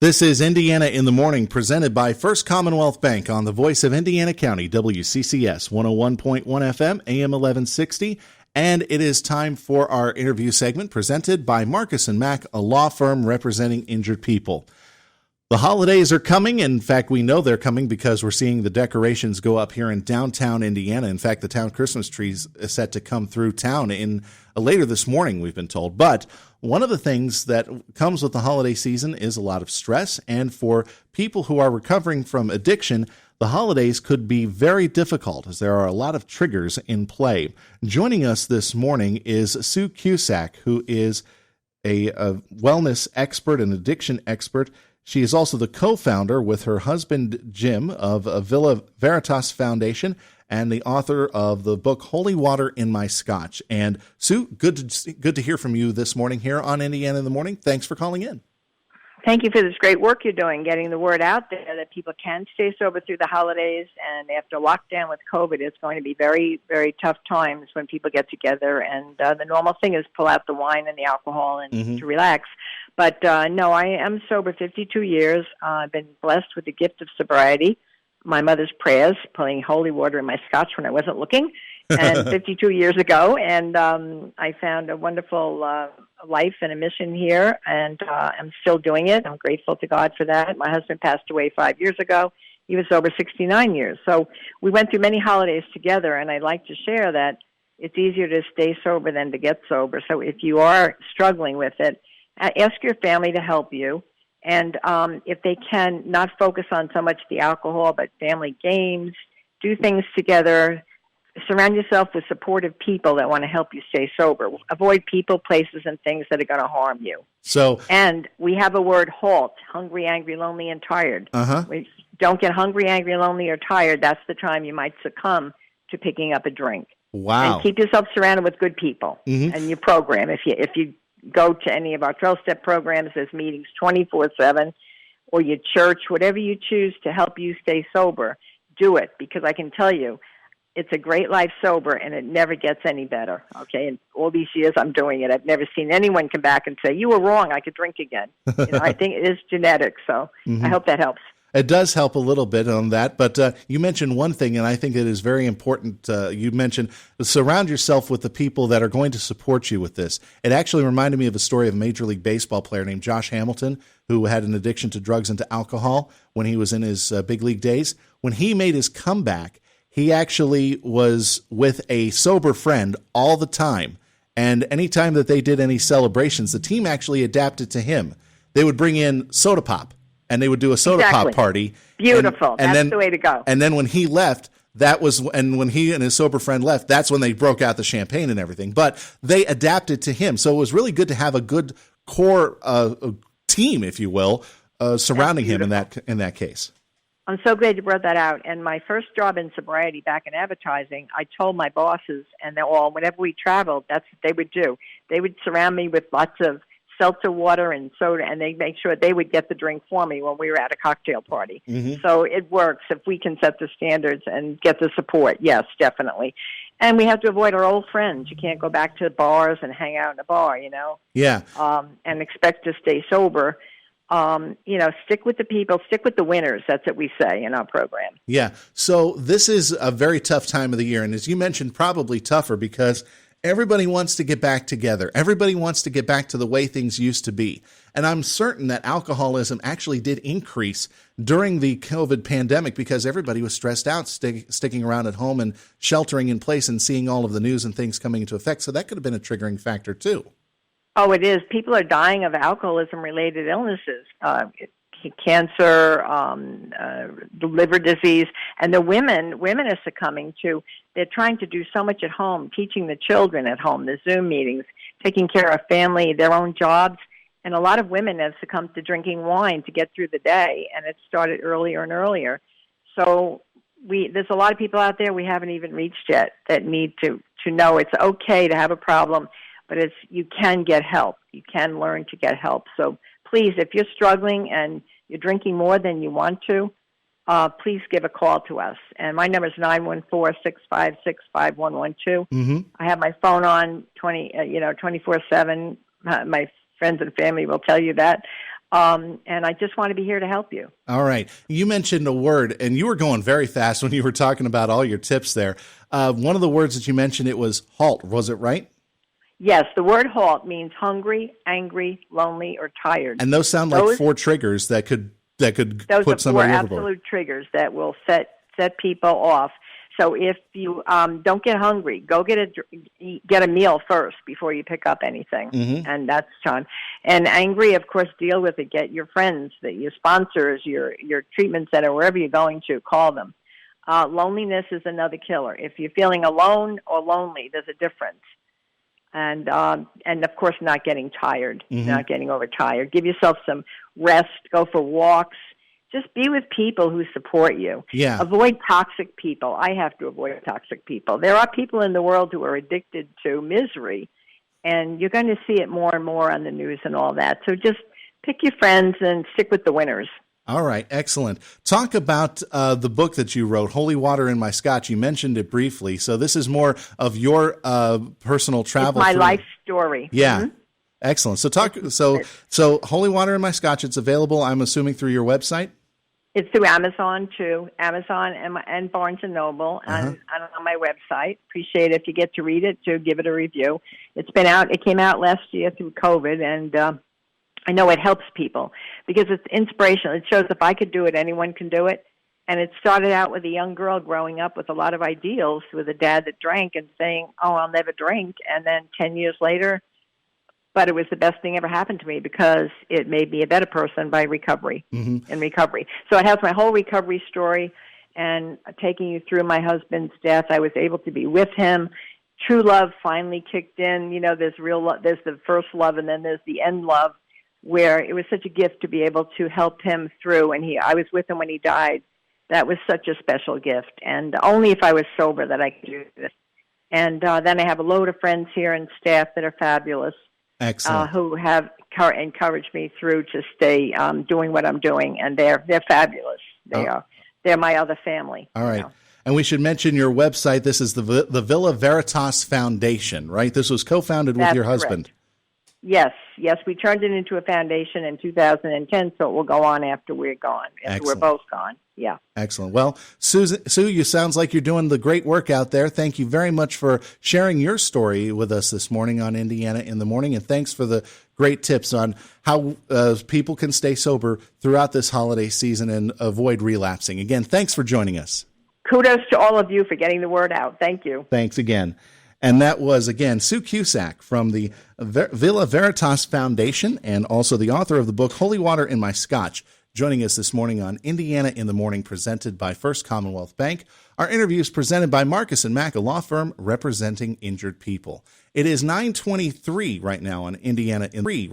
This is Indiana in the Morning, presented by First Commonwealth Bank on the voice of Indiana County, WCCS 101.1 FM, AM 1160. And it is time for our interview segment presented by Marcus & Mack, a law firm representing injured people. The holidays are coming. In fact, we know they're coming because we're seeing the decorations go up here in downtown Indiana. In fact, the town Christmas trees is set to come through town in later this morning, we've been told. But one of the things that comes with the holiday season is a lot of stress. And for people who are recovering from addiction, the holidays could be very difficult as there are a lot of triggers in play. Joining us this morning is Sue Cusak, who is a wellness expert, an addiction expert. She is also the co-founder with her husband, Jim, of Villa Veritas Foundation and the author of the book Holy Water in My Scotch. And Sue, good to hear from you this morning here on Indiana in the Morning. Thanks for calling in. Thank you for this great work you're doing, getting the word out there that people can stay sober through the holidays. And after lockdown with COVID, it's going to be very, very tough times when people get together. And the normal thing is pull out the wine and the alcohol and to relax. But no, I am sober 52 years. I've been blessed with the gift of sobriety. My mother's prayers, putting holy water in my scotch when I wasn't looking, and 52 years ago. And I found a wonderful life and a mission here, and I'm still doing it. I'm grateful to God for that. My husband passed away 5 years ago. He was sober 69 years. So we went through many holidays together, and I'd like to share that it's easier to stay sober than to get sober. So if you are struggling with it, ask your family to help you. And if they can, not focus on so much the alcohol, but family games, do things together. Surround yourself with supportive people that want to help you stay sober. Avoid people, places, and things that are going to harm you. And we have a word, HALT, hungry, angry, lonely, and tired. We don't get hungry, angry, lonely, or tired. That's the time you might succumb to picking up a drink. Wow. And keep yourself surrounded with good people and your program. If you go to any of our 12-step programs, there's meetings 24/7, or your church, whatever you choose to help you stay sober, do it, because I can tell you, it's a great life sober, and it never gets any better, okay? In all these years I'm doing it, I've never seen anyone come back and say, you were wrong, I could drink again. I think it is genetic, so I hope that helps. It does help a little bit on that, but you mentioned one thing, and I think it is very important. You mentioned surround yourself with the people that are going to support you with this. It actually reminded me of a story of a Major League Baseball player named Josh Hamilton, who had an addiction to drugs and to alcohol when he was in his big league days. When he made his comeback, he actually was with a sober friend all the time, and anytime that they did any celebrations, the team actually adapted to him. They would bring in soda pop. And they would do a soda pop party. Beautiful. That's the way to go. And then when he left, when he and his sober friend left, that's when they broke out the champagne and everything. But they adapted to him. So it was really good to have a good core team, if you will, surrounding him in that case. I'm so glad you brought that out. And my first job in sobriety back in advertising, I told my bosses, and whenever we traveled, that's what they would do. They would surround me with lots of seltzer water and soda, and they make sure they would get the drink for me when we were at a cocktail party. So it works if we can set the standards and get the support. Yes, definitely. And we have to avoid our old friends. You can't go back to bars and hang out in a bar, Yeah. And expect to stay sober. Stick with the people, stick with the winners. That's what we say in our program. Yeah. So this is a very tough time of the year. And as you mentioned, probably tougher because everybody wants to get back together. Everybody wants to get back to the way things used to be. And I'm certain that alcoholism actually did increase during the COVID pandemic because everybody was stressed out, sticking around at home and sheltering in place and seeing all of the news and things coming into effect. So that could have been a triggering factor too. Oh, it is. People are dying of alcoholism-related illnesses. Cancer, liver disease, and the women are succumbing to. They're trying to do so much at home, teaching the children at home, the Zoom meetings, taking care of family, their own jobs, and a lot of women have succumbed to drinking wine to get through the day, and it started earlier and earlier. So there's a lot of people out there we haven't even reached yet that need to know it's okay to have a problem, but you can get help. You can learn to get help. So please, if you're struggling and you're drinking more than you want to, please give a call to us. And my number is 914-656-5112. I have my phone on 24/7. My friends and family will tell you that. And I just want to be here to help you. All right. You mentioned a word, and you were going very fast when you were talking about all your tips there. One of the words that you mentioned, it was HALT. Was it right? Yes, the word HALT means hungry, angry, lonely, or tired. And those sound like four triggers that could put somebody overboard. Those are four absolute triggers that will set people off. So if you don't get hungry, go get a meal first before you pick up anything, and that's John. And angry, of course, deal with it. Get your friends, your sponsors, your treatment center, wherever you're going to, call them. Loneliness is another killer. If you're feeling alone or lonely, there's a difference. And of course, not getting tired, not getting overtired. Give yourself some rest. Go for walks. Just be with people who support you. Yeah. Avoid toxic people. I have to avoid toxic people. There are people in the world who are addicted to misery, and you're going to see it more and more on the news and all that. So just pick your friends and stick with the winners. All right, excellent. Talk about the book that you wrote, Holy Water in My Scotch. You mentioned it briefly. So this is more of your personal travel. It's my life story. Yeah. Excellent. So Holy Water in My Scotch, it's available, I'm assuming, through your website? It's through Amazon, too. Amazon and Barnes & Noble and on my website. Appreciate it if you get to read it, to give it a review. It's been out. It came out last year through COVID, and I know it helps people because it's inspirational. It shows if I could do it, anyone can do it. And it started out with a young girl growing up with a lot of ideals with a dad that drank and saying, oh, I'll never drink. And then 10 years later, but it was the best thing ever happened to me because it made me a better person by recovery, in recovery. So it has my whole recovery story, and taking you through my husband's death, I was able to be with him. True love finally kicked in. You know, there's real love, there's the first love, and then there's the end love, where it was such a gift to be able to help him through. And I was with him when he died. That was such a special gift, and only if I was sober that I could do this. And then I have a load of friends here and staff that are fabulous. Excellent. Who have encouraged me through to stay doing what I'm doing, and they're fabulous. They're my other family. All right. And we should mention your website. This is the Villa Veritas Foundation, right? This was co-founded with your husband. Correct. Yes. We turned it into a foundation in 2010, so it will go on after we're gone, after we're both gone. Yeah. Excellent. Well, Sue, you sounds like you're doing the great work out there. Thank you very much for sharing your story with us this morning on Indiana in the Morning, and thanks for the great tips on how people can stay sober throughout this holiday season and avoid relapsing. Again, thanks for joining us. Kudos to all of you for getting the word out. Thank you. Thanks again. And that was, again, Sue Cusak from the Villa Veritas Foundation and also the author of the book, Holy Water in My Scotch, joining us this morning on Indiana in the Morning, presented by First Commonwealth Bank. Our interview is presented by Marcus & Mack, a law firm representing injured people. It is 9:23 right now on Indiana in the